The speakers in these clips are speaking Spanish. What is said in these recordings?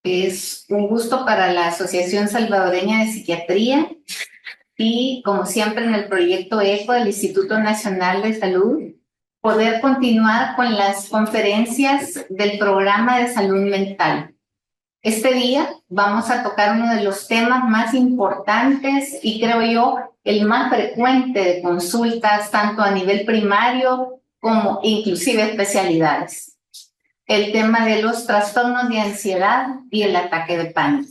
Es un gusto para la Asociación Salvadoreña de Psiquiatría y, como siempre, en el proyecto ECO del Instituto Nacional de Salud, poder continuar con las conferencias del programa de salud mental. Este día vamos a tocar uno de los temas más importantes y, creo yo, el más frecuente de consultas, tanto a nivel primario como inclusive especialidades. El tema de los trastornos de ansiedad y el ataque de pánico.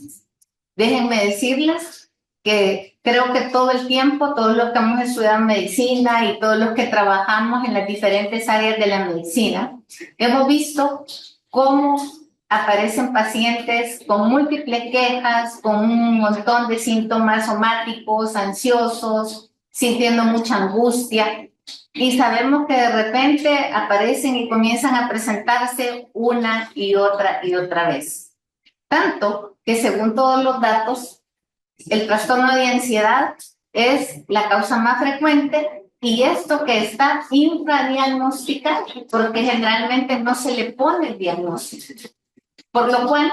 Déjenme decirles que creo que todo el tiempo, todos los que hemos estudiado medicina y todos los que trabajamos en las diferentes áreas de la medicina, hemos visto cómo aparecen pacientes con múltiples quejas, con un montón de síntomas somáticos, ansiosos, sintiendo mucha angustia. Y sabemos que de repente aparecen y comienzan a presentarse una y otra vez. Tanto que, según todos los datos, el trastorno de ansiedad es la causa más frecuente, y esto que está infradiagnosticado, porque generalmente no se le pone el diagnóstico. Por lo cual,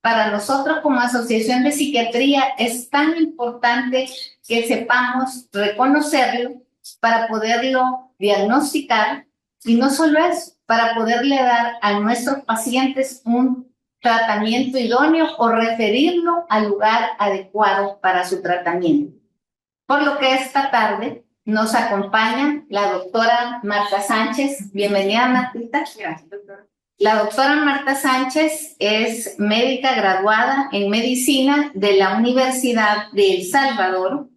para nosotros como Asociación de Psiquiatría es tan importante que sepamos reconocerlo para poderlo diagnosticar, y no solo eso, para poderle dar a nuestros pacientes un tratamiento idóneo o referirlo al lugar adecuado para su tratamiento. Por lo que esta tarde nos acompaña la doctora Marta Sánchez. Bienvenida, Martita. Gracias, doctora. La doctora Marta Sánchez es médica graduada en medicina de la Universidad de El Salvador.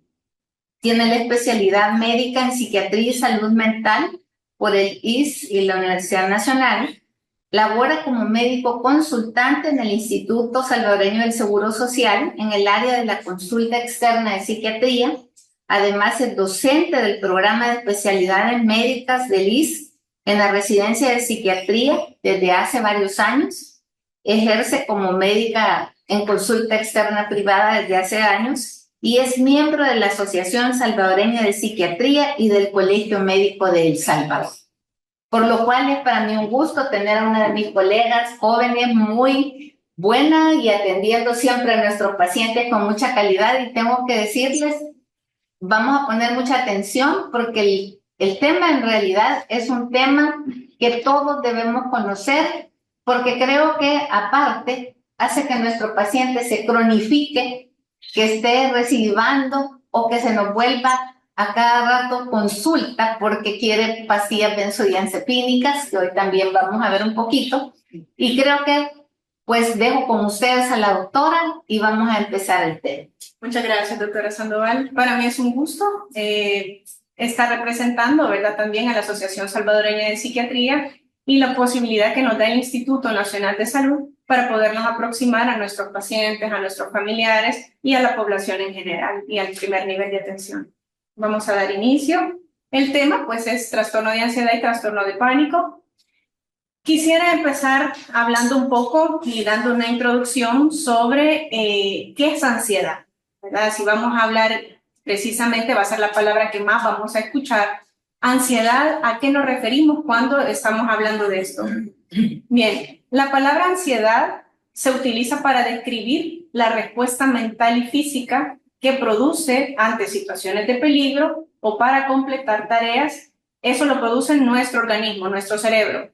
Tiene la especialidad médica en psiquiatría y salud mental por el IS y la Universidad Nacional. Labora como médico consultante en el Instituto Salvadoreño del Seguro Social en el área de la consulta externa de psiquiatría. Además, es docente del programa de especialidades médicas del IS en la residencia de psiquiatría desde hace varios años. Ejerce como médica en consulta externa privada desde hace años y es miembro de la Asociación Salvadoreña de Psiquiatría y del Colegio Médico de El Salvador. Por lo cual es para mí un gusto tener a una de mis colegas jóvenes muy buena y atendiendo siempre a nuestros pacientes con mucha calidad. Y tengo que decirles, vamos a poner mucha atención porque el tema en realidad es un tema que todos debemos conocer, porque creo que aparte hace que nuestro paciente se cronifique, que esté recidivando o que se nos vuelva a cada rato consulta porque quiere pastillas benzodiazepínicas, que hoy también vamos a ver un poquito. Y creo que pues dejo con ustedes a la doctora y vamos a empezar el tema. Muchas gracias, doctora Sandoval. Para mí es un gusto estar representando, ¿verdad?, también a la Asociación Salvadoreña de Psiquiatría y la posibilidad que nos da el Instituto Nacional de Salud para podernos aproximar a nuestros pacientes, a nuestros familiares y a la población en general y al primer nivel de atención. Vamos a dar inicio. El tema, pues, es trastorno de ansiedad y trastorno de pánico. Quisiera empezar hablando un poco y dando una introducción sobre qué es ansiedad, ¿verdad? Si vamos a hablar precisamente, va a ser la palabra que más vamos a escuchar. Ansiedad, ¿a qué nos referimos cuando estamos hablando de esto? Bien, la palabra ansiedad se utiliza para describir la respuesta mental y física que produce ante situaciones de peligro o para completar tareas. Eso lo produce nuestro organismo, nuestro cerebro.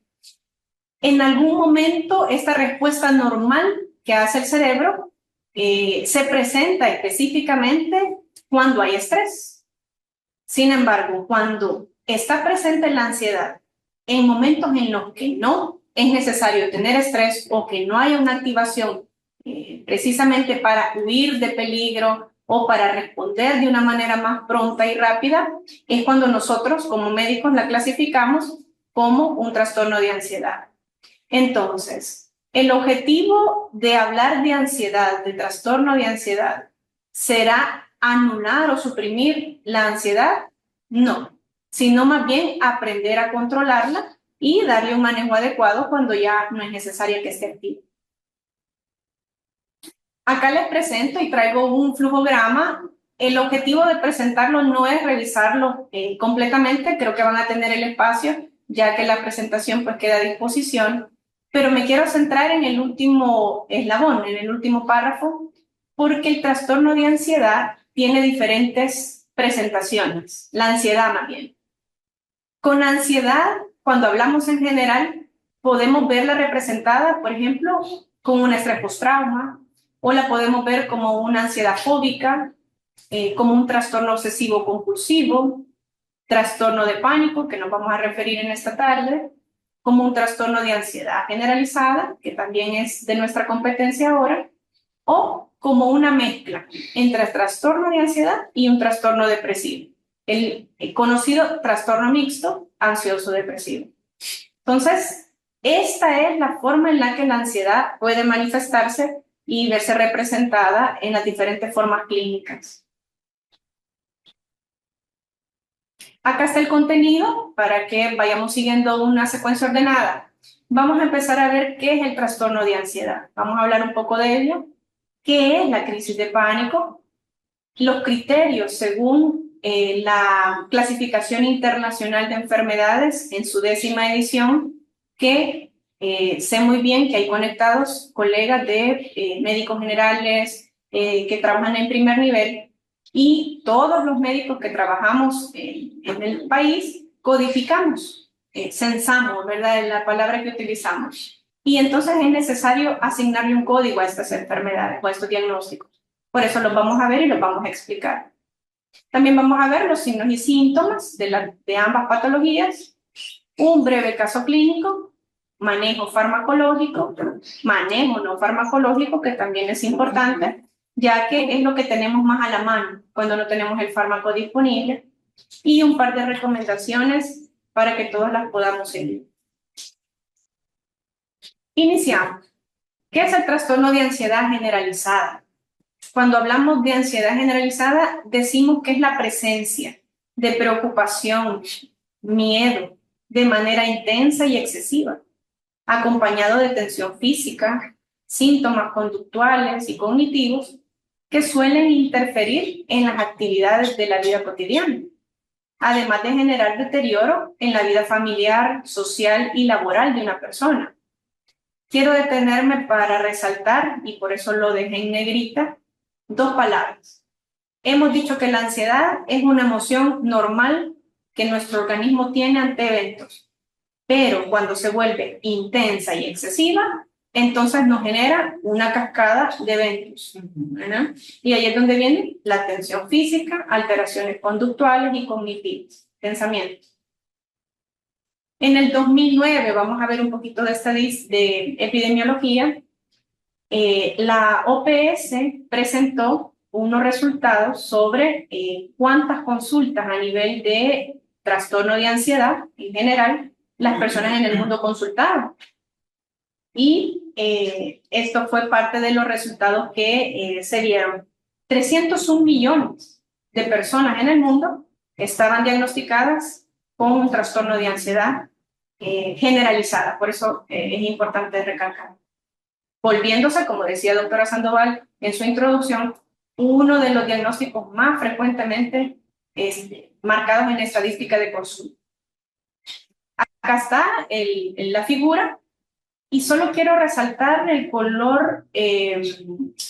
En algún momento, esta respuesta normal que hace el cerebro se presenta específicamente cuando hay estrés. Sin embargo, cuando está presente la ansiedad en momentos en los que no es necesario tener estrés o que no haya una activación precisamente para huir de peligro o para responder de una manera más pronta y rápida, es cuando nosotros como médicos la clasificamos como un trastorno de ansiedad. Entonces, el objetivo de hablar de ansiedad, de trastorno de ansiedad, ¿será anular o suprimir la ansiedad? No, sino más bien aprender a controlarla y darle un manejo adecuado cuando ya no es necesario que esté activa. Acá les presento y traigo un flujograma. El objetivo de presentarlo no es revisarlo completamente, creo que van a tener el espacio, ya que la presentación pues queda a disposición. Pero me quiero centrar en el último eslabón, en el último párrafo, porque el trastorno de ansiedad tiene diferentes presentaciones, la ansiedad más bien. Con ansiedad, cuando hablamos en general, podemos verla representada, por ejemplo, como un estrés postrauma, o la podemos ver como una ansiedad fóbica, como un trastorno obsesivo compulsivo, trastorno de pánico, que nos vamos a referir en esta tarde, como un trastorno de ansiedad generalizada, que también es de nuestra competencia ahora, o como una mezcla entre el trastorno de ansiedad y un trastorno depresivo, el conocido trastorno mixto ansioso-depresivo. Entonces, esta es la forma en la que la ansiedad puede manifestarse y verse representada en las diferentes formas clínicas. Acá está el contenido para que vayamos siguiendo una secuencia ordenada. Vamos a empezar a ver qué es el trastorno de ansiedad. Vamos a hablar un poco de ello. ¿Qué es la crisis de pánico? Los criterios según la Clasificación Internacional de Enfermedades en su 10ª edición, que sé muy bien que hay conectados colegas de médicos generales que trabajan en primer nivel, y todos los médicos que trabajamos en el país codificamos, censamos, ¿verdad? Es la palabra que utilizamos. Y entonces es necesario asignarle un código a estas enfermedades o a estos diagnósticos. Por eso los vamos a ver y los vamos a explicar. También vamos a ver los signos y síntomas de ambas patologías, un breve caso clínico, manejo farmacológico, manejo no farmacológico, que también es importante, ya que es lo que tenemos más a la mano cuando no tenemos el fármaco disponible, y un par de recomendaciones para que todos las podamos seguir. Iniciamos. ¿Qué es el trastorno de ansiedad generalizada? Cuando hablamos de ansiedad generalizada, decimos que es la presencia de preocupación, miedo, de manera intensa y excesiva, acompañado de tensión física, síntomas conductuales y cognitivos que suelen interferir en las actividades de la vida cotidiana, además de generar deterioro en la vida familiar, social y laboral de una persona. Quiero detenerme para resaltar, y por eso lo dejé en negrita, dos palabras. Hemos dicho que la ansiedad es una emoción normal que nuestro organismo tiene ante eventos, pero cuando se vuelve intensa y excesiva, entonces nos genera una cascada de eventos, ¿verdad? Y ahí es donde viene la tensión física, alteraciones conductuales y cognitivas, pensamientos. En el 2009, vamos a ver un poquito de epidemiología, la OPS presentó unos resultados sobre cuántas consultas a nivel de trastorno de ansiedad en general las personas en el mundo consultaban. Y esto fue parte de los resultados que se dieron. 301 millones de personas en el mundo estaban diagnosticadas con un trastorno de ansiedad generalizada. Por eso es importante recalcar. Volviéndose, como decía la doctora Sandoval en su introducción, uno de los diagnósticos más frecuentemente marcados en estadística de consulta. Acá está la figura, y solo quiero resaltar el color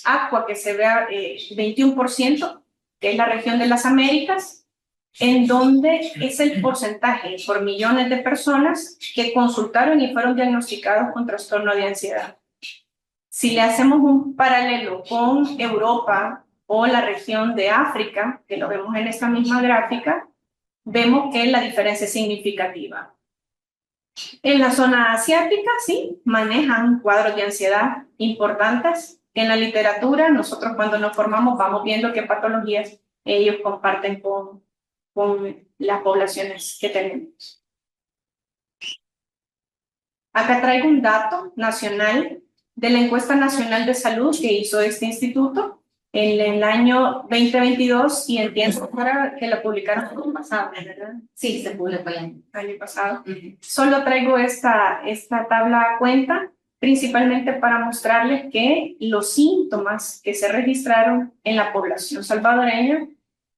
aqua que se vea 21%, que es la región de las Américas, en donde es el porcentaje por millones de personas que consultaron y fueron diagnosticados con trastorno de ansiedad. Si le hacemos un paralelo con Europa o la región de África, que lo vemos en esta misma gráfica, vemos que la diferencia es significativa. En la zona asiática, sí, manejan cuadros de ansiedad importantes. En la literatura, nosotros cuando nos formamos vamos viendo qué patologías ellos comparten con las poblaciones que tenemos. Acá traigo un dato nacional de la encuesta nacional de salud que hizo este instituto en el año 2022, y entiendo que la publicaron el año pasado, ¿verdad? Sí, se publicó el año pasado. Uh-huh. Solo traigo esta tabla a cuenta, principalmente para mostrarles que los síntomas que se registraron en la población salvadoreña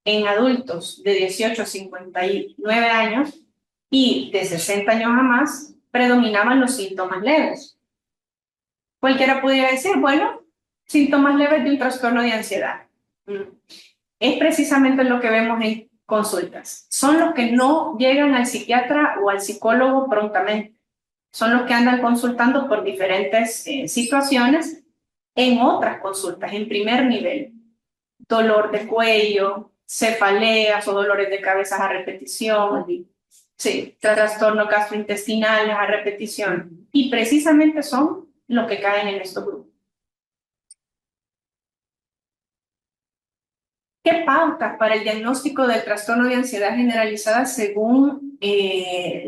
en adultos de 18 a 59 años y de 60 años a más predominaban los síntomas leves. Cualquiera pudiera decir, bueno, síntomas leves de un trastorno de ansiedad. Es precisamente lo que vemos en consultas. Son los que no llegan al psiquiatra o al psicólogo prontamente. Son los que andan consultando por diferentes situaciones en otras consultas, en primer nivel. Dolor de cuello, cefaleas o dolores de cabeza a repetición, sí, trastornos gastrointestinales a repetición. Y precisamente son los que caen en estos grupos. ¿Qué pautas para el diagnóstico del trastorno de ansiedad generalizada según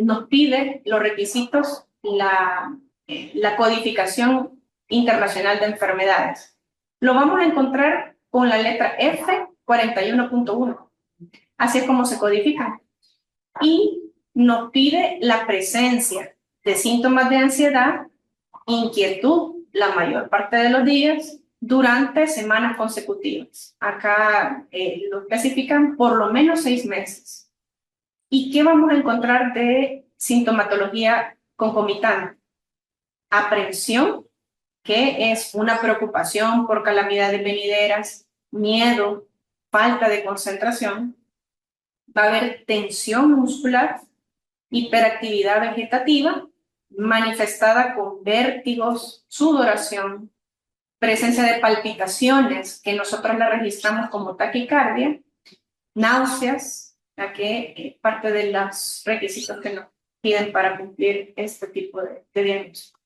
nos pide los requisitos la codificación internacional de enfermedades? Lo vamos a encontrar con la letra F41.1. Así es como se codifican. Y nos pide la presencia de síntomas de ansiedad, inquietud la mayor parte de los días, durante semanas consecutivas. Acá lo especifican por lo menos 6 meses. ¿Y qué vamos a encontrar de sintomatología concomitante? Aprensión, que es una preocupación por calamidades venideras, miedo, falta de concentración. Va a haber tensión muscular, hiperactividad vegetativa, manifestada con vértigos, sudoración, presencia de palpitaciones, que nosotros la registramos como taquicardia, náuseas, la que es parte de los requisitos que nos piden para cumplir este tipo de diagnóstico.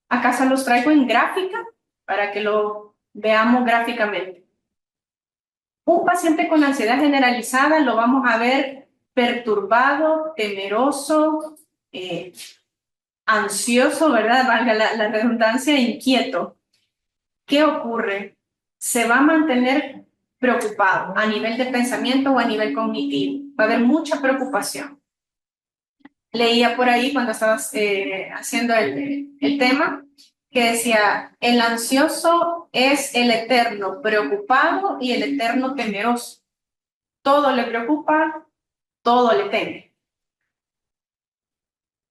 Acá se los traigo en gráfica para que lo veamos gráficamente. Un paciente con ansiedad generalizada lo vamos a ver perturbado, temeroso, ansioso, ¿verdad? Valga la redundancia, inquieto. ¿Qué ocurre? Se va a mantener preocupado a nivel de pensamiento o a nivel cognitivo. Va a haber mucha preocupación. Leía por ahí cuando estaba haciendo el tema que decía, el ansioso es el eterno preocupado y el eterno temeroso. Todo le preocupa, todo le teme.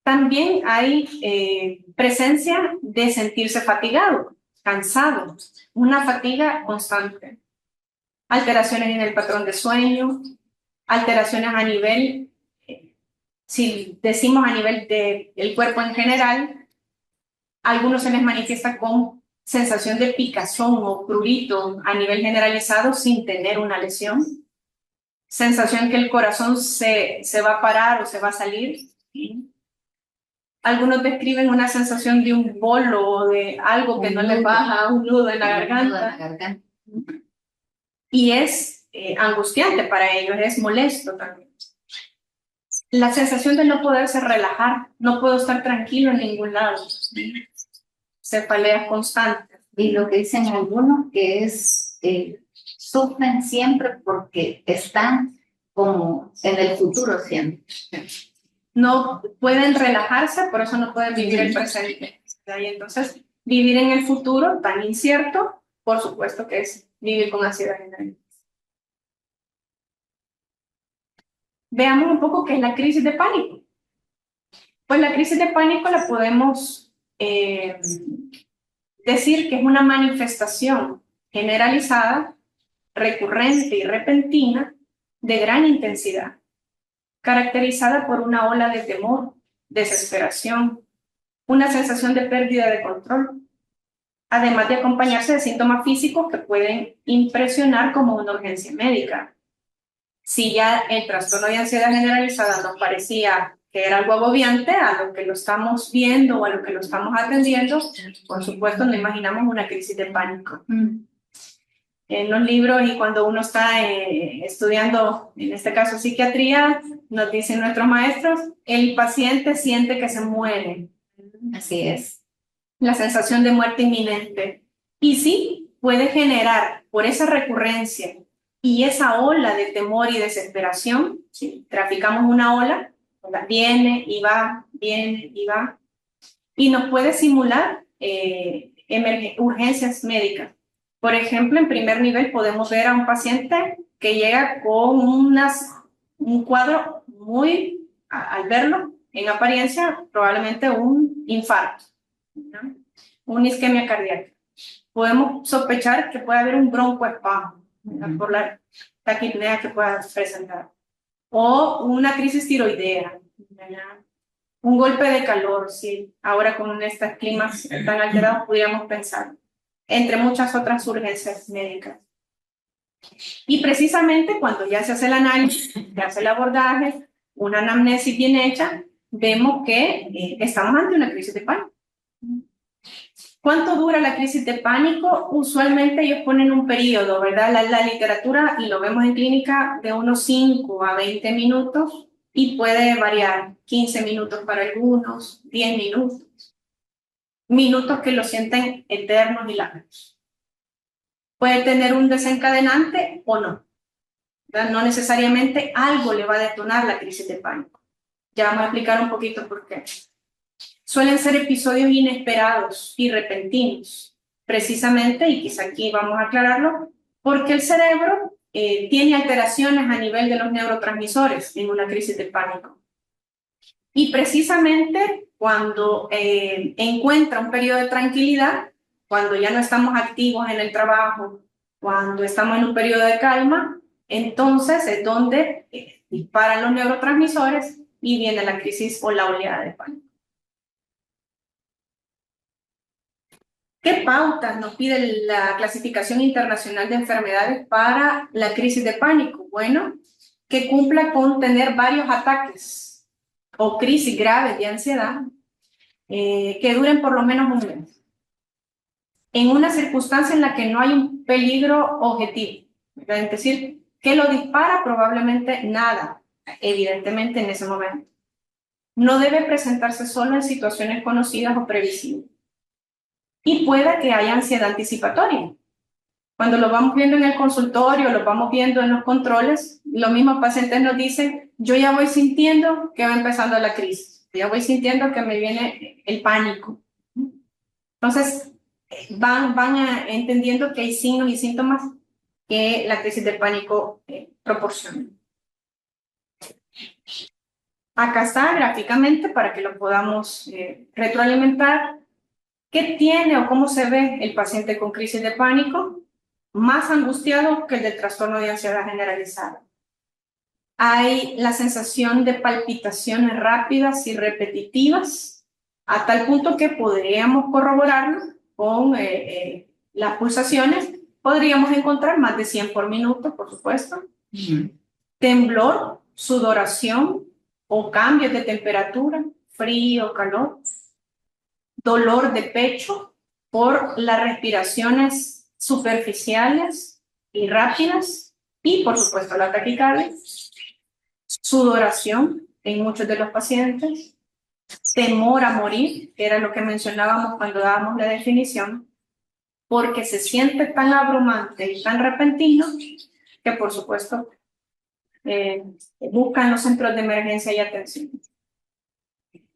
También hay presencia de sentirse fatigado, cansado, una fatiga constante. Alteraciones en el patrón de sueño, alteraciones a nivel, si decimos a nivel del cuerpo en general, a algunos se les manifiesta con sensación de picazón o prurito a nivel generalizado sin tener una lesión. Sensación que el corazón se va a parar o se va a salir. Algunos describen una sensación de un bolo o de algo que no les baja, un nudo en la garganta. Y es angustiante para ellos, es molesto también. La sensación de no poderse relajar, no puedo estar tranquilo en ningún lado. Cefaleas constantes. Y lo que dicen algunos que es, sufren siempre porque están como en el futuro siempre. No pueden relajarse, por eso no pueden vivir el presente. Y entonces, vivir en el futuro tan incierto, por supuesto que es vivir con ansiedad general. Veamos un poco qué es la crisis de pánico. Pues la crisis de pánico la podemos decir que es una manifestación generalizada, recurrente y repentina de gran intensidad, caracterizada por una ola de temor, desesperación, una sensación de pérdida de control, además de acompañarse de síntomas físicos que pueden impresionar como una urgencia médica. Si ya el trastorno de ansiedad generalizada nos parecía que era algo agobiante, a lo que lo estamos viendo o a lo que lo estamos atendiendo, por supuesto no imaginamos una crisis de pánico. En los libros y cuando uno está estudiando, en este caso psiquiatría, nos dicen nuestros maestros, el paciente siente que se muere. Así es. La sensación de muerte inminente. Y sí, puede generar por esa recurrencia y esa ola de temor y desesperación, ¿sí? Traficamos una ola, viene y va, y nos puede simular urgencias médicas. Por ejemplo, en primer nivel podemos ver a un paciente que llega con un cuadro muy, al verlo, en apariencia, probablemente un infarto. ¿no? Una isquemia cardíaca. Podemos sospechar que puede haber un broncoespasmo, ¿verdad? Por la taquipnea que pueda presentar. O una crisis tiroidea, ¿verdad? Un golpe de calor, sí. Ahora con estos climas tan alterados podríamos pensar, entre muchas otras urgencias médicas. Y precisamente cuando ya se hace el análisis, se hace el abordaje, una anamnesis bien hecha, vemos que estamos ante una crisis de pánico. ¿Cuánto dura la crisis de pánico? Usualmente ellos ponen un periodo, ¿verdad? La literatura, y lo vemos en clínica, de unos 5 a 20 minutos y puede variar, 15 minutos para algunos, 10 minutos. Minutos que lo sienten eternos y largos. Puede tener un desencadenante o no. ¿Verdad? No necesariamente algo le va a detonar la crisis de pánico. Ya vamos a explicar un poquito por qué. Suelen ser episodios inesperados y repentinos, precisamente, y quizá aquí vamos a aclararlo, porque el cerebro tiene alteraciones a nivel de los neurotransmisores en una crisis de pánico. Y precisamente cuando encuentra un periodo de tranquilidad, cuando ya no estamos activos en el trabajo, cuando estamos en un periodo de calma, entonces es donde disparan los neurotransmisores y viene la crisis o la oleada de pánico. ¿Qué pautas nos pide la clasificación internacional de enfermedades para la crisis de pánico? Bueno, que cumpla con tener varios ataques o crisis graves de ansiedad que duren por lo menos un mes. En una circunstancia en la que no hay un peligro objetivo, ¿verdad? Es decir, que lo dispara probablemente nada, evidentemente en ese momento. No debe presentarse solo en situaciones conocidas o previsibles. Y puede que haya ansiedad anticipatoria. Cuando lo vamos viendo en el consultorio, lo vamos viendo en los controles, los mismos pacientes nos dicen, yo ya voy sintiendo que va empezando la crisis, ya voy sintiendo que me viene el pánico. Entonces, van entendiendo que hay signos y síntomas que la crisis de pánico proporciona. Acá está gráficamente para que lo podamos retroalimentar. ¿Qué tiene o cómo se ve el paciente con crisis de pánico? Más angustiado que el del trastorno de ansiedad generalizada. Hay la sensación de palpitaciones rápidas y repetitivas, a tal punto que podríamos corroborarlo con las pulsaciones. Podríamos encontrar más de 100 por minuto, por supuesto. Temblor, sudoración o cambios de temperatura, frío, calor. Dolor de pecho por las respiraciones superficiales y rápidas y, por supuesto, la taquicardia. Sudoración en muchos de los pacientes. Temor a morir, que era lo que mencionábamos cuando dábamos la definición, porque se siente tan abrumante y tan repentino que, por supuesto, buscan los centros de emergencia y atención.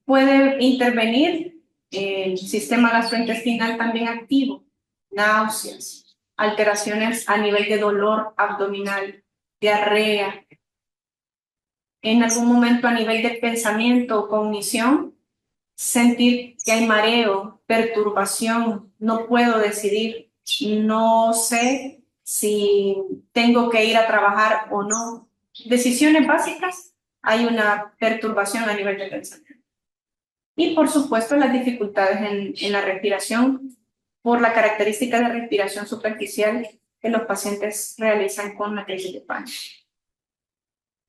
Puede intervenir el sistema gastrointestinal también activo, náuseas, alteraciones a nivel de dolor abdominal, diarrea. En algún momento a nivel de pensamiento o cognición, sentir que hay mareo, perturbación, no puedo decidir, no sé si tengo que ir a trabajar o no. Decisiones básicas, hay una perturbación a nivel de pensamiento. Y por supuesto las dificultades en la respiración por la característica de respiración superficial que los pacientes realizan con la crisis de pánico.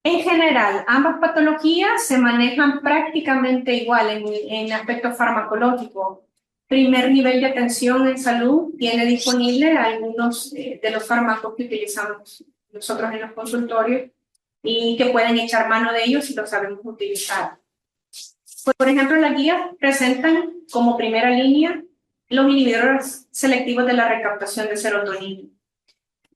En general, ambas patologías se manejan prácticamente igual en aspecto farmacológico. Primer nivel de atención en salud tiene disponible algunos de los fármacos que utilizamos nosotros en los consultorios y que pueden echar mano de ellos si lo sabemos utilizar. Por ejemplo, las guías presentan como primera línea los inhibidores selectivos de la recaptación de serotonina.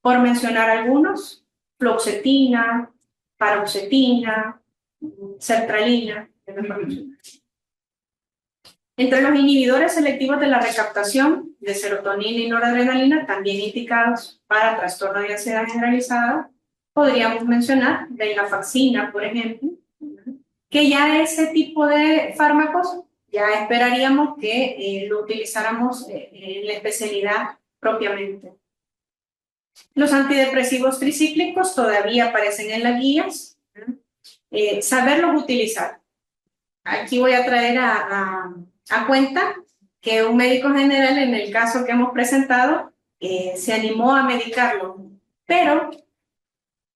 Por mencionar algunos, fluoxetina, paroxetina, sertralina. Entre los inhibidores selectivos de la recaptación de serotonina y noradrenalina, también indicados para trastorno de ansiedad generalizada, podríamos mencionar venlafaxina, por ejemplo, que ya ese tipo de fármacos ya esperaríamos que lo utilizáramos en la especialidad propiamente. Los antidepresivos tricíclicos todavía aparecen en las guías. Saberlos utilizar. Aquí voy a traer a cuenta que un médico general, en el caso que hemos presentado, se animó a medicarlo, pero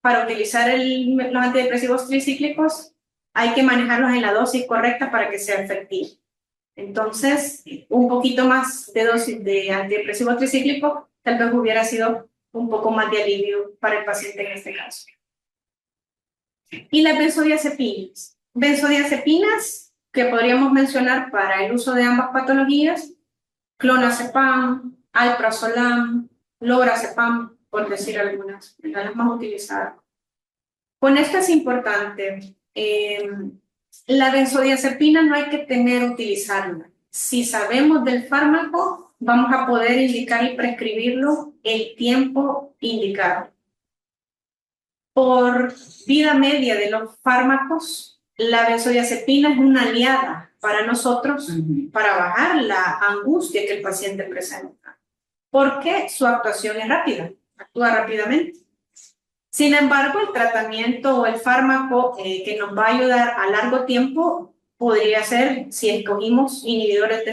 para utilizar los antidepresivos tricíclicos hay que manejarlos en la dosis correcta para que sea efectivo. Entonces, un poquito más de dosis de antidepresivo tricíclico tal vez hubiera sido un poco más de alivio para el paciente en este caso. Y las benzodiazepinas. Benzodiazepinas que podríamos mencionar para el uso de ambas patologías: clonazepam, alprazolam, lorazepam, por decir algunas, las más utilizadas. Con esto es importante, la benzodiazepina no hay que temer utilizarla. Si sabemos del fármaco, vamos a poder indicar y prescribirlo el tiempo indicado. Por vida media de los fármacos, la benzodiazepina es una aliada para nosotros para bajar la angustia que el paciente presenta, porque su actuación es rápida, actúa rápidamente. Sin embargo, el tratamiento o el fármaco que nos va a ayudar a largo tiempo podría ser, si escogimos inhibidores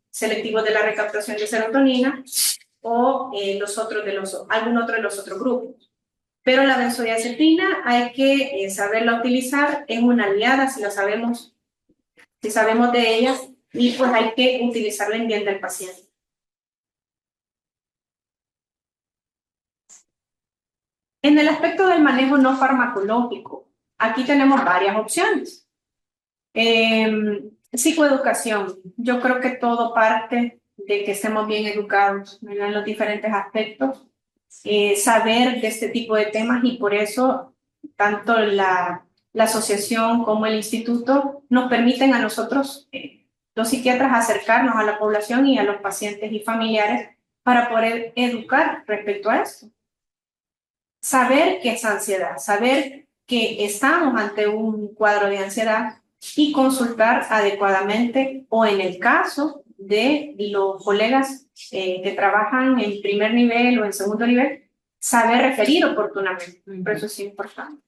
selectivos de la recaptación de serotonina o algún otro de los otros grupos. Pero la benzodiazepina hay que saberla utilizar, es una aliada si sabemos de ella, y pues hay que utilizarla en bien del paciente. En el aspecto del manejo no farmacológico, aquí tenemos varias opciones. Psicoeducación. Yo creo que todo parte de que estemos bien educados, ¿verdad?, en los diferentes aspectos. Saber de este tipo de temas, y por eso tanto la asociación como el instituto nos permiten a nosotros, los psiquiatras, acercarnos a la población y a los pacientes y familiares para poder educar respecto a esto. Saber qué es ansiedad, saber que estamos ante un cuadro de ansiedad y consultar adecuadamente, o en el caso de los colegas que trabajan en primer nivel o en segundo nivel, saber referir oportunamente. Por eso es importante.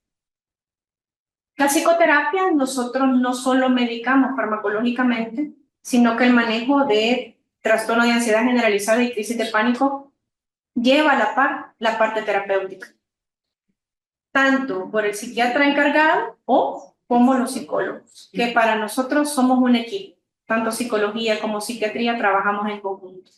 La psicoterapia, nosotros no solo medicamos farmacológicamente, sino que el manejo de trastorno de ansiedad generalizada y crisis de pánico lleva a la par la parte terapéutica, tanto por el psiquiatra encargado o como los psicólogos, que para nosotros somos un equipo. Tanto psicología como psiquiatría trabajamos en conjunto.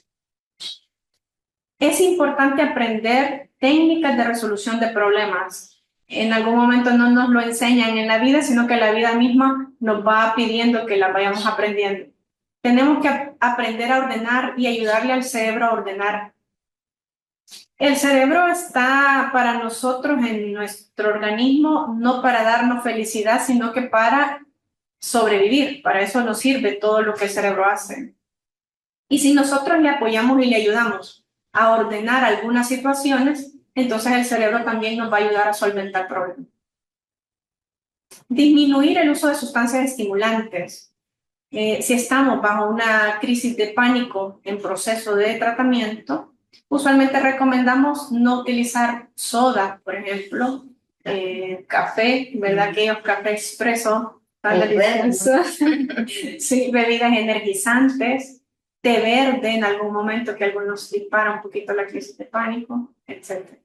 Es importante aprender técnicas de resolución de problemas. En algún momento no nos lo enseñan en la vida, sino que la vida misma nos va pidiendo que las vayamos aprendiendo. Tenemos que aprender a ordenar y ayudarle al cerebro a ordenar. El cerebro está para nosotros en nuestro organismo no para darnos felicidad, sino que para sobrevivir. Para eso nos sirve todo lo que el cerebro hace. Y si nosotros le apoyamos y le ayudamos a ordenar algunas situaciones, entonces el cerebro también nos va a ayudar a solventar problemas. Disminuir el uso de sustancias estimulantes. Si estamos bajo una crisis de pánico en proceso de tratamiento, usualmente recomendamos no utilizar soda, por ejemplo, café, ¿verdad? Aquellos café expreso, tan deliciosos. Sí, bebidas energizantes, té verde en algún momento que algunos dispara un poquito la crisis de pánico, etc.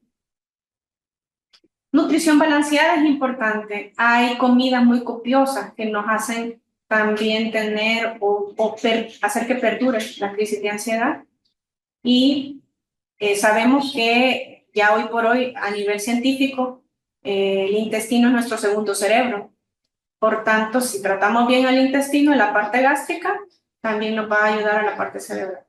Nutrición balanceada es importante. Hay comidas muy copiosas que nos hacen también tener hacer que perdure la crisis de ansiedad. Y sabemos que ya hoy por hoy, a nivel científico, el intestino es nuestro segundo cerebro. Por tanto, si tratamos bien al intestino, en la parte gástrica, también nos va a ayudar a la parte cerebral.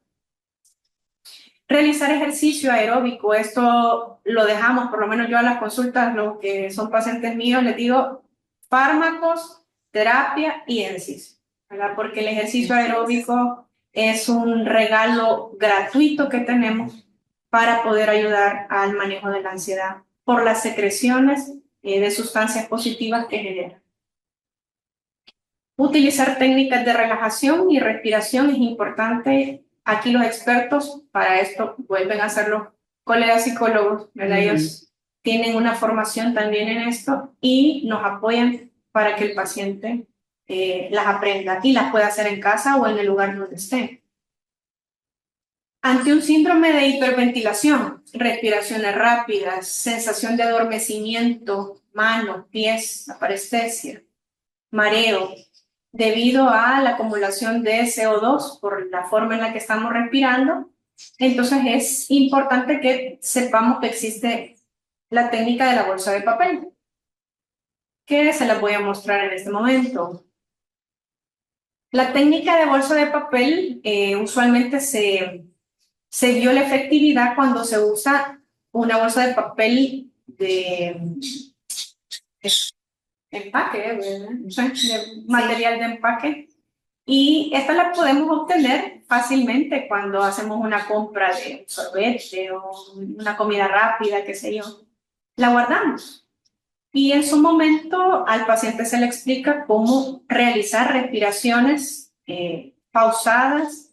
Realizar ejercicio aeróbico, esto lo dejamos, por lo menos yo a las consultas, los que son pacientes míos, les digo fármacos, terapia y ejercicio, ¿verdad? Porque el ejercicio aeróbico es un regalo gratuito que tenemos para poder ayudar al manejo de la ansiedad por las secreciones de sustancias positivas que genera. Utilizar técnicas de relajación y respiración es importante. Aquí los expertos para esto vuelven a ser los colegas psicólogos, ¿verdad? Ellos tienen una formación también en esto y nos apoyan para que el paciente las aprenda y las pueda hacer en casa o en el lugar donde esté. Ante un síndrome de hiperventilación, respiraciones rápidas, sensación de adormecimiento, manos, pies, aparestesia, mareo, debido a la acumulación de CO2 por la forma en la que estamos respirando, entonces es importante que sepamos que existe la técnica de la bolsa de papel, que se la voy a mostrar en este momento. La técnica de bolsa de papel usualmente se vio la efectividad cuando se usa una bolsa de papel de empaque, ¿verdad? De material de empaque. Y esta la podemos obtener fácilmente cuando hacemos una compra de un sorbete o una comida rápida, qué sé yo. La guardamos. Y en su momento al paciente se le explica cómo realizar respiraciones pausadas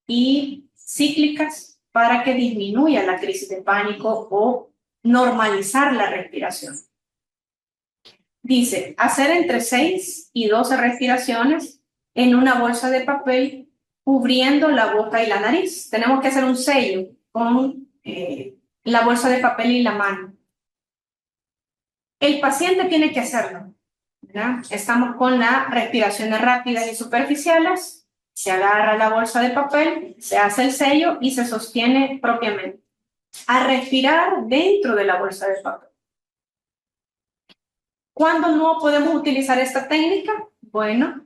y cíclicas para que disminuya la crisis de pánico o normalizar la respiración. Dice, hacer entre 6 y 12 respiraciones en una bolsa de papel cubriendo la boca y la nariz. Tenemos que hacer un sello con la bolsa de papel y la mano. El paciente tiene que hacerlo, ¿verdad? Estamos con las respiraciones rápidas y superficiales, se agarra la bolsa de papel, se hace el sello y se sostiene propiamente. A respirar dentro de la bolsa de papel. ¿Cuándo no podemos utilizar esta técnica? Bueno,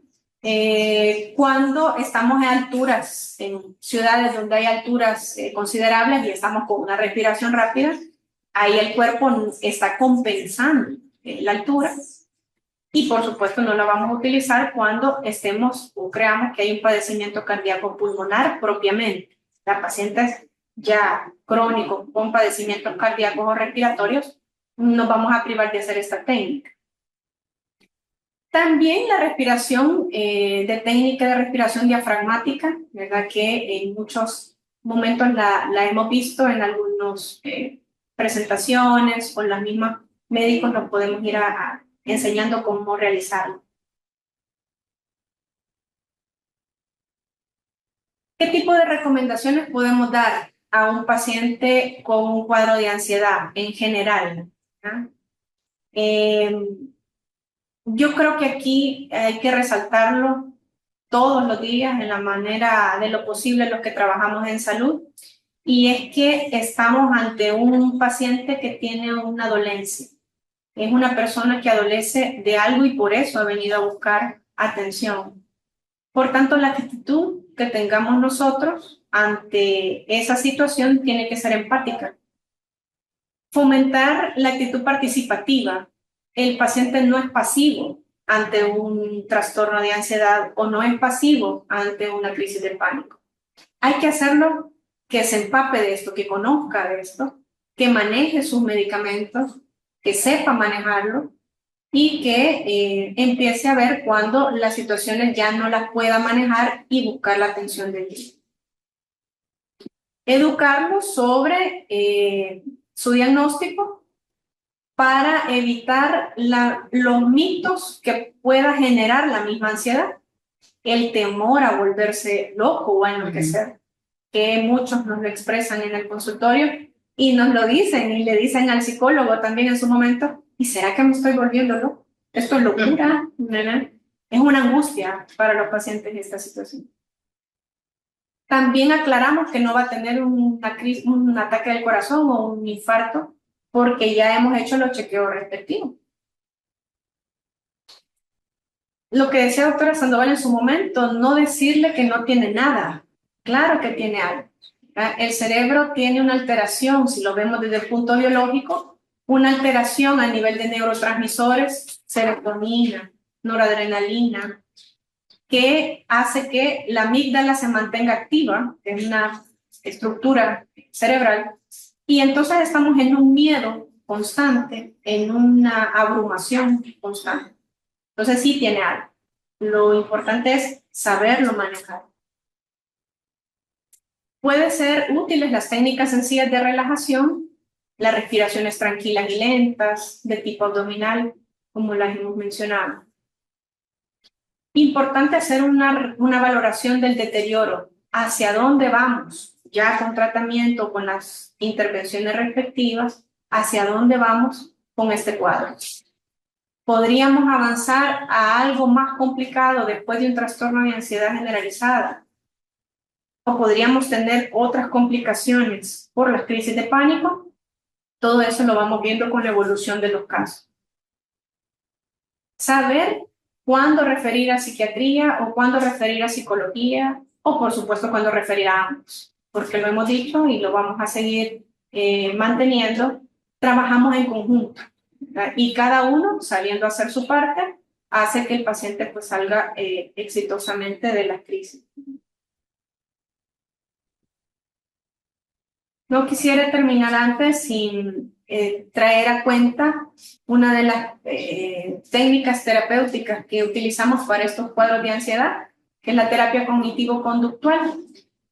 cuando estamos en alturas, en ciudades donde hay alturas considerables y estamos con una respiración rápida, ahí el cuerpo está compensando la altura y por supuesto no la vamos a utilizar cuando estemos o creamos que hay un padecimiento cardíaco pulmonar propiamente. La paciente ya crónico con padecimientos cardíacos o respiratorios, nos vamos a privar de hacer esta técnica. También la respiración de técnica de respiración diafragmática, ¿verdad? Que en muchos momentos la hemos visto en algunas presentaciones o las mismas médicos nos podemos ir enseñando cómo realizarlo. ¿Qué tipo de recomendaciones podemos dar a un paciente con un cuadro de ansiedad en general? Yo creo que aquí hay que resaltarlo todos los días en la manera de lo posible los que trabajamos en salud, y es que estamos ante un paciente que tiene una dolencia. Es una persona que adolece de algo y por eso ha venido a buscar atención. Por tanto, la actitud que tengamos nosotros ante esa situación tiene que ser empática. Fomentar la actitud participativa. El paciente no es pasivo ante un trastorno de ansiedad o no es pasivo ante una crisis de pánico. Hay que hacerlo que se empape de esto, que conozca de esto, que maneje sus medicamentos, que sepa manejarlo y que empiece a ver cuando las situaciones ya no las pueda manejar y buscar la atención de ti. Educarlo sobre su diagnóstico para evitar los mitos que pueda generar la misma ansiedad, el temor a volverse loco o a enloquecer, que muchos nos lo expresan en el consultorio y nos lo dicen y le dicen al psicólogo también en su momento, ¿y será que me estoy volviendo loco? Esto es locura, ¿verdad? Es una angustia para los pacientes esta situación. También aclaramos que no va a tener un ataque del corazón o un infarto porque ya hemos hecho los chequeos respectivos. Lo que decía doctora Sandoval en su momento, no decirle que no tiene nada. Claro que tiene algo. El cerebro tiene una alteración, si lo vemos desde el punto biológico, una alteración a nivel de neurotransmisores, serotonina, noradrenalina, que hace que la amígdala se mantenga activa, que es una estructura cerebral, y entonces estamos en un miedo constante, en una abrumación constante. Entonces sí tiene algo. Lo importante es saberlo manejar. Pueden ser útiles las técnicas sencillas de relajación, las respiraciones tranquilas y lentas, de tipo abdominal, como las hemos mencionado. Importante hacer una valoración del deterioro, hacia dónde vamos, ya con tratamiento, con las intervenciones respectivas, hacia dónde vamos con este cuadro. Podríamos avanzar a algo más complicado después de un trastorno de ansiedad generalizada, o podríamos tener otras complicaciones por las crisis de pánico. Todo eso lo vamos viendo con la evolución de los casos. Saber cuándo referir a psiquiatría o cuándo referir a psicología, o por supuesto cuándo referir a ambos, porque lo hemos dicho y lo vamos a seguir manteniendo, trabajamos en conjunto, ¿verdad? Y cada uno, sabiendo hacer su parte, hace que el paciente pues salga exitosamente de la crisis. No quisiera terminar antes sin traer a cuenta una de las técnicas terapéuticas que utilizamos para estos cuadros de ansiedad, que es la terapia cognitivo-conductual.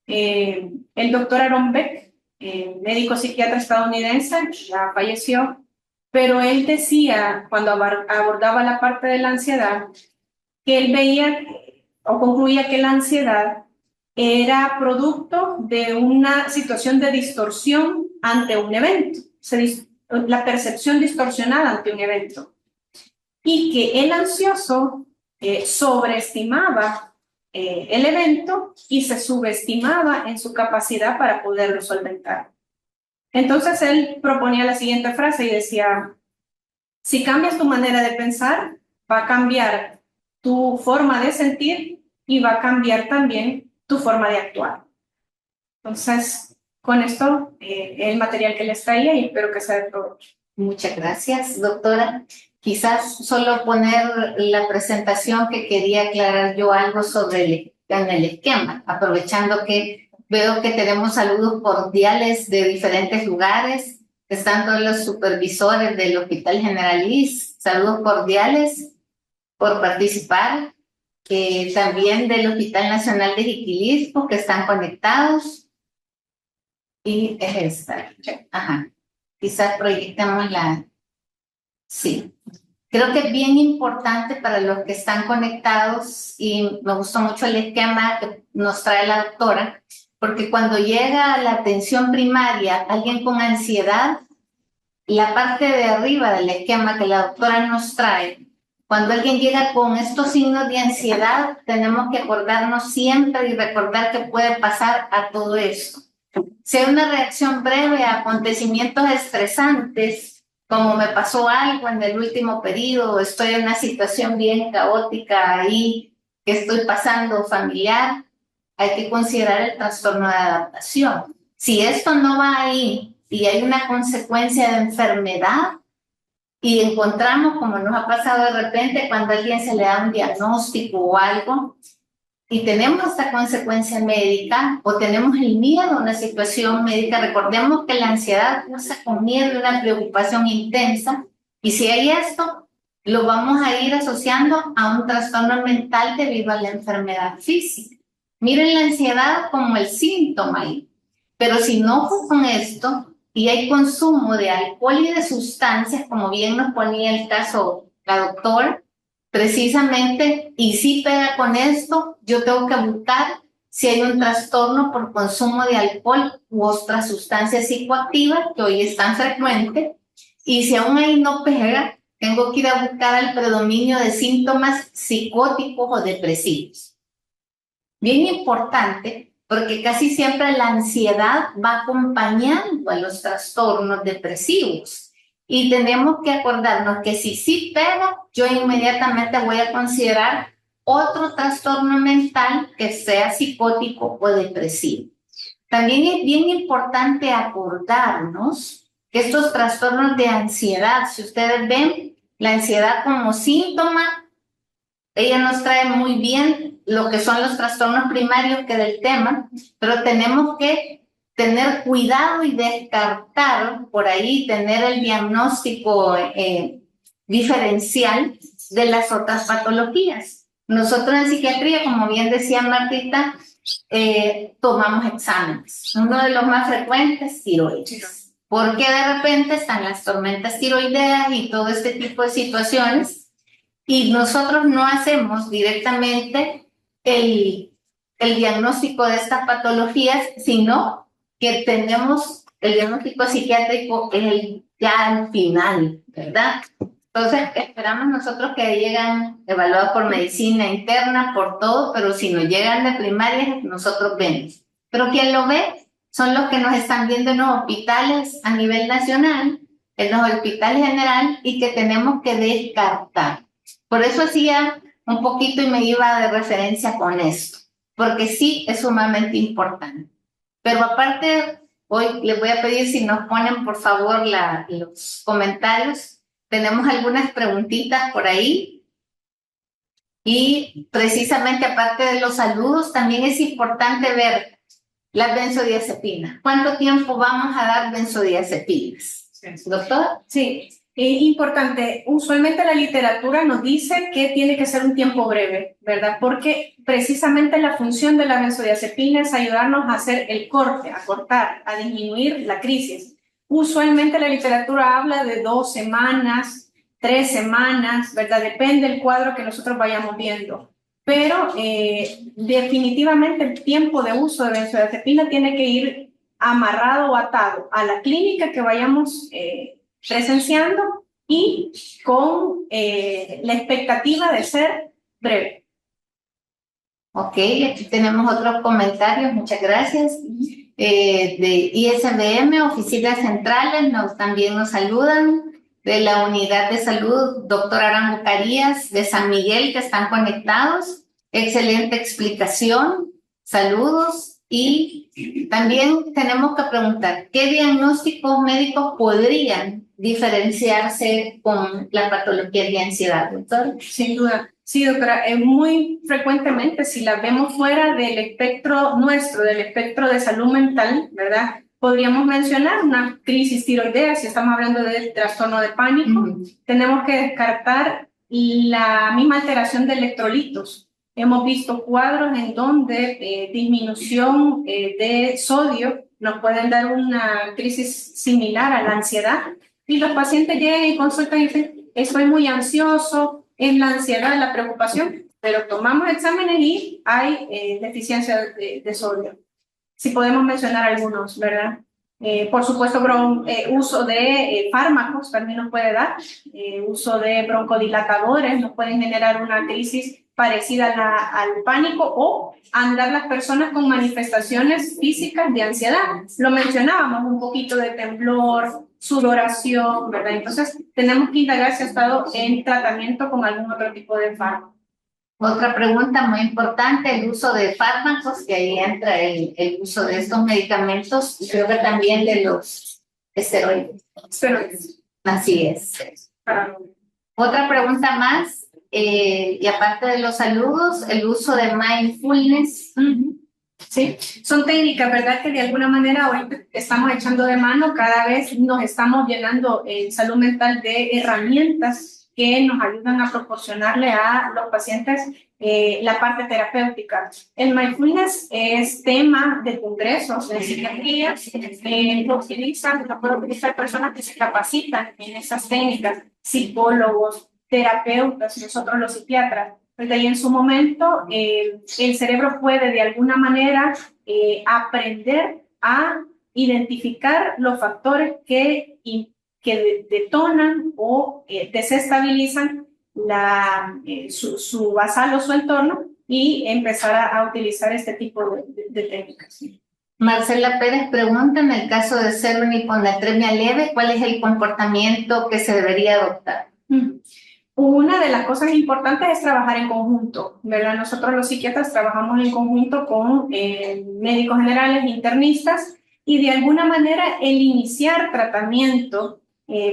El doctor Aaron Beck, médico psiquiatra estadounidense, ya falleció, pero él decía, cuando abordaba la parte de la ansiedad, que él veía o concluía que la ansiedad era producto de una situación de distorsión ante un evento, la percepción distorsionada ante un evento, y que el ansioso sobreestimaba el evento y se subestimaba en su capacidad para poderlo solventar. Entonces él proponía la siguiente frase y decía, si cambias tu manera de pensar, va a cambiar tu forma de sentir y va a cambiar también tu forma de actuar. Entonces, con esto, el material que les traía y espero que sea de provecho. Muchas gracias, doctora. Quizás solo poner la presentación, que quería aclarar yo algo sobre el esquema, aprovechando que veo que tenemos saludos cordiales de diferentes lugares, están todos los supervisores del Hospital Generalís, saludos cordiales por participar, también del Hospital Nacional de Jiquilisco, que están conectados. Y es esta. Ajá. Quizás proyectemos la... Sí. Creo que es bien importante para los que están conectados, y me gustó mucho el esquema que nos trae la doctora, porque cuando llega a la atención primaria alguien con ansiedad, la parte de arriba del esquema que la doctora nos trae, cuando alguien llega con estos signos de ansiedad, tenemos que acordarnos siempre y recordar que puede pasar a todo esto. Sea una reacción breve a acontecimientos estresantes, como me pasó algo en el último periodo, estoy en una situación bien caótica ahí que estoy pasando familiar, hay que considerar el trastorno de adaptación. Si esto no va ahí y hay una consecuencia de enfermedad y encontramos, como nos ha pasado de repente, cuando a alguien se le da un diagnóstico o algo, y tenemos esta consecuencia médica o tenemos el miedo a una situación médica, recordemos que la ansiedad causa con miedo, una preocupación intensa, y si hay esto, lo vamos a ir asociando a un trastorno mental debido a la enfermedad física. Miren la ansiedad como el síntoma ahí, pero si no fue con esto y hay consumo de alcohol y de sustancias, como bien nos ponía el caso la doctora, precisamente, y si pega con esto, yo tengo que buscar si hay un trastorno por consumo de alcohol u otras sustancias psicoactivas, que hoy es tan frecuente, y si aún ahí no pega, tengo que ir a buscar el predominio de síntomas psicóticos o depresivos. Bien importante, porque casi siempre la ansiedad va acompañando a los trastornos depresivos. Y tenemos que acordarnos que si sí pega, yo inmediatamente voy a considerar otro trastorno mental que sea psicótico o depresivo. También es bien importante acordarnos que estos trastornos de ansiedad, si ustedes ven la ansiedad como síntoma, ella nos trae muy bien lo que son los trastornos primarios que del tema, pero tenemos que tener cuidado y descartar por ahí, tener el diagnóstico diferencial de las otras patologías. Nosotros en psiquiatría, como bien decía Martita, tomamos exámenes. Uno de los más frecuentes, tiroides. Porque de repente están las tormentas tiroideas y todo este tipo de situaciones, y nosotros no hacemos directamente el diagnóstico de estas patologías, sino que tenemos el diagnóstico psiquiátrico ya al final, ¿verdad? Entonces, esperamos nosotros que llegan evaluados por medicina interna, por todo, pero si nos llegan de primaria, nosotros vemos. Pero quien lo ve son los que nos están viendo en los hospitales a nivel nacional, en los hospitales general, y que tenemos que descartar. Por eso hacía un poquito y me iba de referencia con esto, porque sí es sumamente importante. Pero aparte, hoy les voy a pedir si nos ponen por favor los comentarios. Tenemos algunas preguntitas por ahí. Y precisamente aparte de los saludos, también es importante ver las benzodiazepinas. ¿Cuánto tiempo vamos a dar benzodiazepinas? ¿Doctor? Sí, importante. Usualmente la literatura nos dice que tiene que ser un tiempo breve, ¿verdad? Porque precisamente la función de la benzodiazepina es ayudarnos a hacer el corte, a cortar, a disminuir la crisis. Usualmente la literatura habla de 2 semanas, 3 semanas, ¿verdad? Depende del cuadro que nosotros vayamos viendo. Pero definitivamente el tiempo de uso de benzodiazepina tiene que ir amarrado o atado a la clínica que vayamos presenciando y con la expectativa de ser breve. Ok, aquí tenemos otros comentarios, muchas gracias. De ISBM, Oficinas Centrales, también nos saludan. De la Unidad de Salud, doctor Arango Carías, de San Miguel, que están conectados. Excelente explicación, saludos. Y también tenemos que preguntar, ¿qué diagnósticos médicos podrían diferenciarse con la patología de ansiedad, doctor? Sin duda. Sí, doctora, muy frecuentemente, si la vemos fuera del espectro nuestro, del espectro de salud mental, ¿verdad? Podríamos mencionar una crisis tiroidea, si estamos hablando de trastorno de pánico. Tenemos que descartar la misma alteración de electrolitos. Hemos visto cuadros en donde disminución de sodio nos pueden dar una crisis similar a la ansiedad. Y los pacientes llegan y consultan y dicen, estoy muy ansioso, es la ansiedad, la preocupación, pero tomamos exámenes y hay deficiencia de sodio. Si podemos mencionar algunos, ¿verdad? Por supuesto, uso de fármacos también nos puede dar, uso de broncodilatadores nos pueden generar una crisis parecida al pánico o andar las personas con manifestaciones físicas de ansiedad. Lo mencionábamos, un poquito de temblor, sudoración, ¿verdad? Entonces, tenemos que indagar si ha estado en tratamiento con algún otro tipo de fármaco. Otra pregunta muy importante, el uso de fármacos, que ahí entra el uso de estos medicamentos, y creo que también de los esteroides. Así es. Otra pregunta más, y aparte de los saludos, el uso de mindfulness. Sí, son técnicas, ¿verdad? Que de alguna manera hoy estamos echando de mano, cada vez nos estamos llenando en salud mental de herramientas que nos ayudan a proporcionarle a los pacientes la parte terapéutica. El mindfulness es tema de congresos en psiquiatría, lo pueden utilizar personas que se capacitan en esas técnicas, psicólogos, terapeutas, nosotros los psiquiatras. Pues de ahí en su momento el cerebro puede de alguna manera aprender a identificar los factores que detonan o desestabilizan su basal o su entorno y empezar a utilizar este tipo de técnicas. Marcela Pérez pregunta, en el caso de ser una hiponatremia leve, ¿cuál es el comportamiento que se debería adoptar? Una de las cosas importantes es trabajar en conjunto, ¿verdad? Nosotros los psiquiatras trabajamos en conjunto con médicos generales, internistas, y de alguna manera el iniciar tratamiento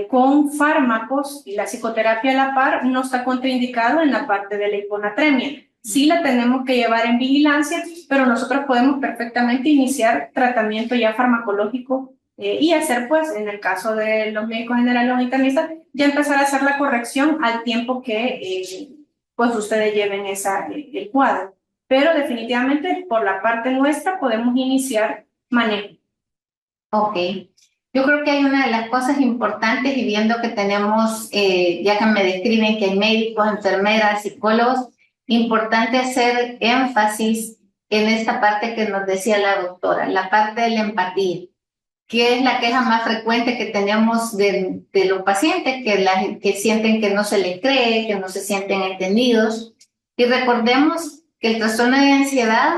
con fármacos y la psicoterapia a la par no está contraindicado en la parte de la hiponatremia. Sí la tenemos que llevar en vigilancia, pero nosotros podemos perfectamente iniciar tratamiento ya farmacológico y hacer, pues, en el caso de los médicos generales o internistas, ya empezar a hacer la corrección al tiempo que pues ustedes lleven el cuadro. Pero definitivamente por la parte nuestra podemos iniciar manejo. Ok. Yo creo que hay una de las cosas importantes y viendo que tenemos, ya que me describen que hay médicos, enfermeras, psicólogos, importante hacer énfasis en esta parte que nos decía la doctora, la parte de la empatía, que es la queja más frecuente que tenemos de los pacientes, que sienten que no se les cree, que no se sienten entendidos. Y recordemos que el trastorno de ansiedad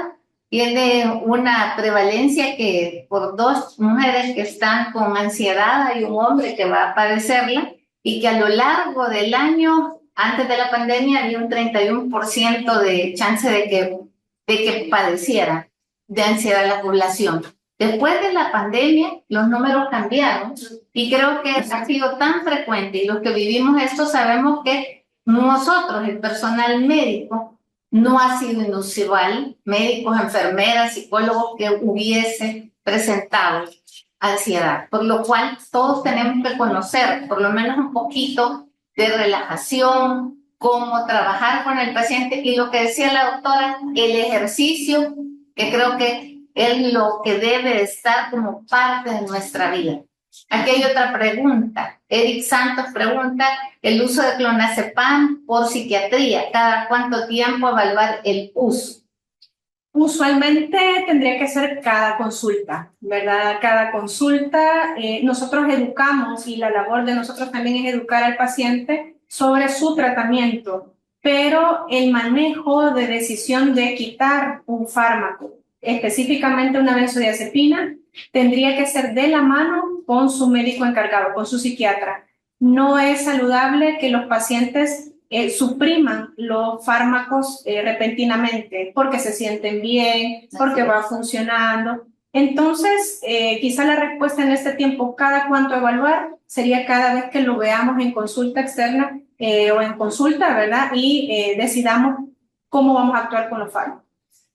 tiene una prevalencia que por 2 mujeres que están con ansiedad hay un hombre que va a padecerla y que a lo largo del año, antes de la pandemia, había un 31% de chance de que padeciera de ansiedad la población. Después de la pandemia, los números cambiaron y creo que ha sido tan frecuente y los que vivimos esto sabemos que nosotros, el personal médico, no ha sido inusual, médicos, enfermeras, psicólogos que hubiese presentado ansiedad, por lo cual todos tenemos que conocer por lo menos un poquito de relajación, cómo trabajar con el paciente y lo que decía la doctora, el ejercicio, que creo que es lo que debe estar como parte de nuestra vida. Aquí hay otra pregunta. Eric Santos pregunta, el uso de clonazepam por psiquiatría, ¿cada cuánto tiempo evaluar el uso? Usualmente tendría que ser cada consulta, ¿verdad? Cada consulta, nosotros educamos y la labor de nosotros también es educar al paciente sobre su tratamiento, pero el manejo de decisión de quitar un fármaco, específicamente una benzodiazepina, tendría que ser de la mano con su médico encargado, con su psiquiatra. No es saludable que los pacientes supriman los fármacos repentinamente porque se sienten bien, porque va funcionando. Entonces, quizá la respuesta en este tiempo, cada cuánto evaluar, sería cada vez que lo veamos en consulta externa o en consulta, ¿verdad? Y decidamos cómo vamos a actuar con los fármacos.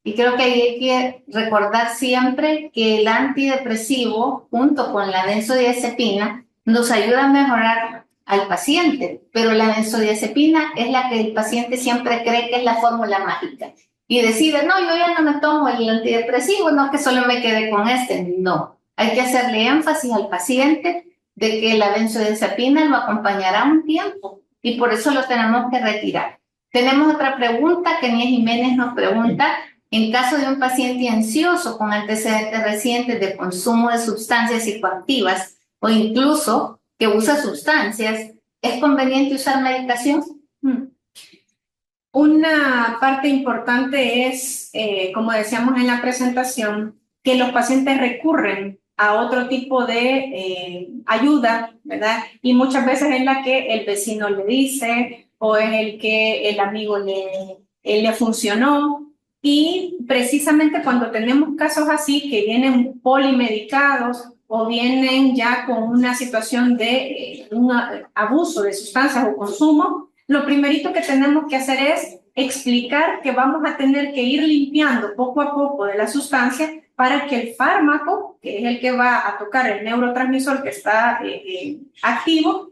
Y creo que hay que recordar siempre que el antidepresivo, junto con la benzodiazepina, nos ayuda a mejorar al paciente, pero la benzodiazepina es la que el paciente siempre cree que es la fórmula mágica y decide, no, yo ya no me tomo el antidepresivo, no, que solo me quede con este. No, hay que hacerle énfasis al paciente de que la benzodiazepina lo acompañará un tiempo y por eso lo tenemos que retirar. Tenemos otra pregunta que Nia Jiménez nos pregunta, en caso de un paciente ansioso con antecedentes recientes de consumo de sustancias psicoactivas o incluso que usa sustancias, ¿es conveniente usar medicación? Una parte importante es, como decíamos en la presentación, que los pacientes recurren a otro tipo de ayuda, ¿verdad? Y muchas veces es la que el vecino le dice o es el que el amigo le funcionó. Y precisamente cuando tenemos casos así que vienen polimedicados o vienen ya con una situación de un abuso de sustancias o consumo, lo primerito que tenemos que hacer es explicar que vamos a tener que ir limpiando poco a poco de la sustancia para que el fármaco, que es el que va a tocar el neurotransmisor que está activo,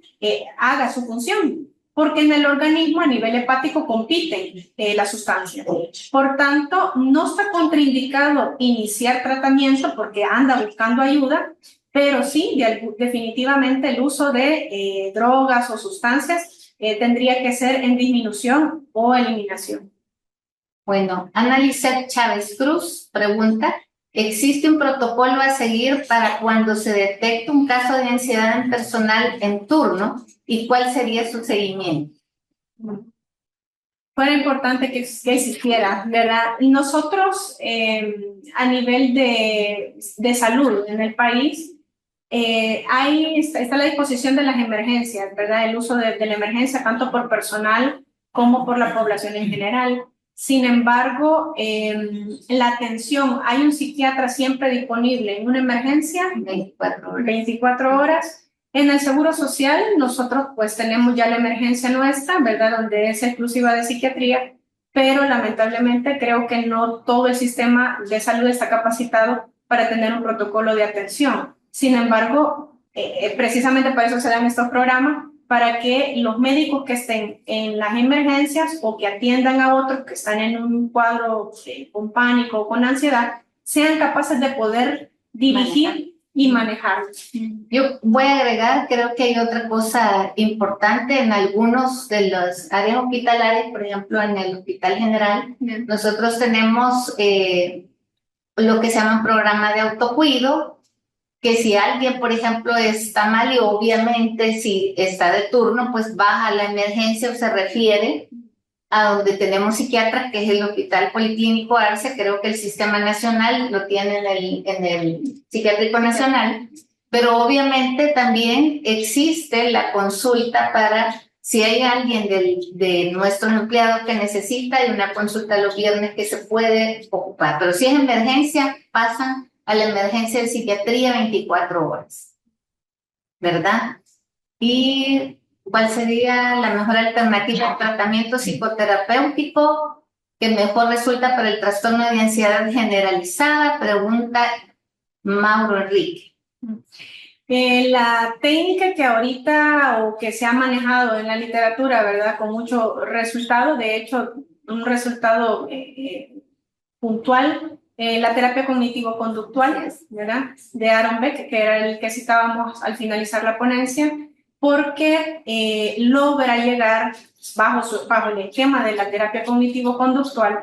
haga su función. Porque en el organismo a nivel hepático compiten las sustancias. Por tanto, no está contraindicado iniciar tratamiento porque anda buscando ayuda, pero sí, definitivamente el uso de drogas o sustancias tendría que ser en disminución o eliminación. Bueno, Annalise Chávez Cruz pregunta, ¿existe un protocolo a seguir para cuando se detecta un caso de ansiedad en personal en turno y cuál sería su seguimiento? Fuera importante que existiera, ¿verdad? Nosotros a nivel de salud en el país, está a la disposición de las emergencias, ¿verdad? El uso de la emergencia tanto por personal como por la población en general. Sin embargo, la atención, hay un psiquiatra siempre disponible en una emergencia 24 horas. En el Seguro Social, nosotros pues tenemos ya la emergencia nuestra, ¿verdad? Donde es exclusiva de psiquiatría, pero lamentablemente creo que no todo el sistema de salud está capacitado para tener un protocolo de atención. Sin embargo, precisamente para eso se dan estos programas, para que los médicos que estén en las emergencias o que atiendan a otros que están en un cuadro con pánico o con ansiedad, sean capaces de poder dirigir y manejar. Yo voy a agregar, creo que hay otra cosa importante en algunos de las áreas hospitalarias, por ejemplo, en el Hospital General, nosotros tenemos lo que se llama un programa de autocuido, que si alguien, por ejemplo, está mal y obviamente si está de turno, pues baja a la emergencia o se refiere a donde tenemos psiquiatras, que es el Hospital Policlínico Arce. Creo que el Sistema Nacional lo tiene en el Psiquiátrico Nacional, pero obviamente también existe la consulta para si hay alguien de nuestros empleados que necesita, hay una consulta los viernes que se puede ocupar, pero si es emergencia, pasan a la emergencia de psiquiatría 24 horas, ¿verdad? ¿Y cuál sería la mejor alternativa de tratamiento psicoterapéutico que mejor resulta para el trastorno de ansiedad generalizada? Pregunta Mauro Enrique. La técnica que ahorita o que se ha manejado en la literatura, ¿verdad? Con mucho resultado, de hecho, un resultado puntual, la terapia cognitivo-conductual, ¿verdad? De Aaron Beck, que era el que citábamos al finalizar la ponencia, porque logra llegar bajo el esquema de la terapia cognitivo-conductual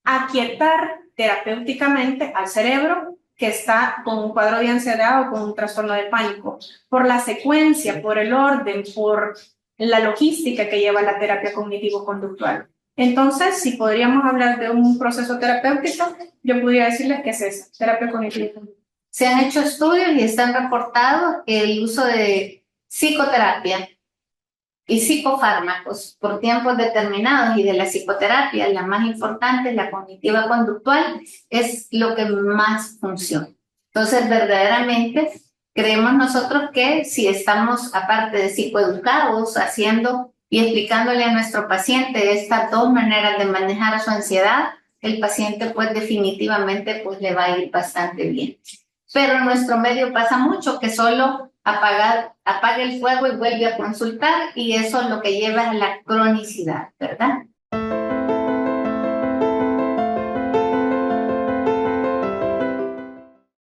a aquietar terapéuticamente al cerebro que está con un cuadro de ansiedad o con un trastorno de pánico, por la secuencia, por el orden, por la logística que lleva la terapia cognitivo-conductual. Entonces, si podríamos hablar de un proceso terapéutico, yo podría decirles que es esa, terapia cognitivo-conductual. Se han hecho estudios y están reportados que el uso de psicoterapia y psicofármacos por tiempos determinados y de la psicoterapia, la más importante, la cognitiva conductual, es lo que más funciona. Entonces, verdaderamente, creemos nosotros que si estamos, aparte de psicoeducados, haciendo y explicándole a nuestro paciente estas dos maneras de manejar su ansiedad, el paciente pues definitivamente pues le va a ir bastante bien. Pero en nuestro medio pasa mucho que solo apaga el fuego y vuelve a consultar, y eso es lo que lleva a la cronicidad, ¿verdad?